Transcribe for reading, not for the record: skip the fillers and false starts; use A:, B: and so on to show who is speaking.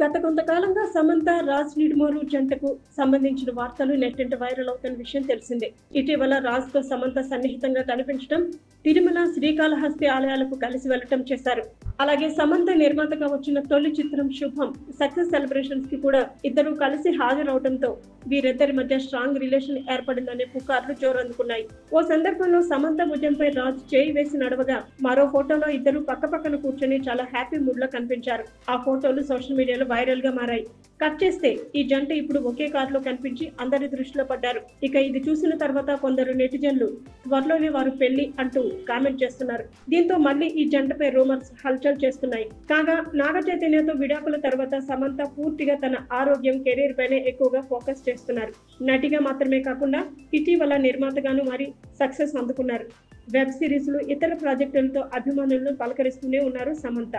A: గత కొంతకాలంగా సమంత రాజ్ నిడుమోరు జంటకు సంబంధించిన వార్తలు నెట్టింట వైరల్ అవుతున్న విషయం తెలిసిందే. ఇటీవల రాజ్ తో సమంత సన్నిహితంగా కనిపించడం, తిరుమల, శ్రీకాళహస్తి ఆలయాలకు కలిసి వెళ్లటం చేశారు. అలాగే సమంత నిర్మాతగా వచ్చిన తొలి చిత్రం శుభం సక్సెస్ సెలబ్రేషన్స్ కి కూడా ఇద్దరు కలిసి హాజరవడంతో వీరిద్దరి మధ్య స్ట్రాంగ్ రిలేషన్ ఏర్పడిందనే పుకార్లు జోరందుకున్నాయి. ఓ సందర్భంలో సమంత భుజంపై రాజ్ చేయి వేసి నడవగా మరో ఫోటోలో ఇద్దరు పక్కపక్కన కూర్చొని చాలా హ్యాపీ మూడ్ లో కనిపించారు. ఆ ఫోటోలు సోషల్ మీడియాలో వైరల్ గా మారాయి. కట్ చేస్తే ఈ జంట ఇప్పుడు ఒకే కారులో కనిపించి అందరి దృష్టిలో పడ్డారు. ఇక ఇది చూసిన తర్వాత కొందరు నెటిజన్లు త్వరలోనే వారు పెళ్లి అంటూ కామెంట్ చేస్తున్నారు. దీంతో మళ్ళీ ఈ జంటపై రూమర్స్ హల్చల్ చేస్తున్నాయి. కాగా నాగ చైతన్యతో విడాకుల తర్వాత సమంత పూర్తిగా తన ఆరోగ్యం, కెరీర్ పైనే ఎక్కువగా ఫోకస్ చేస్తున్నారు. నటిగా మాత్రమే కాకుండా ఇటీవల నిర్మాతగాను మారి సక్సెస్ అందుకున్నారు. వెబ్ సిరీస్లు, ఇతర ప్రాజెక్టులతో అభిమానులను పలకరిస్తూనే ఉన్నారు సమంత.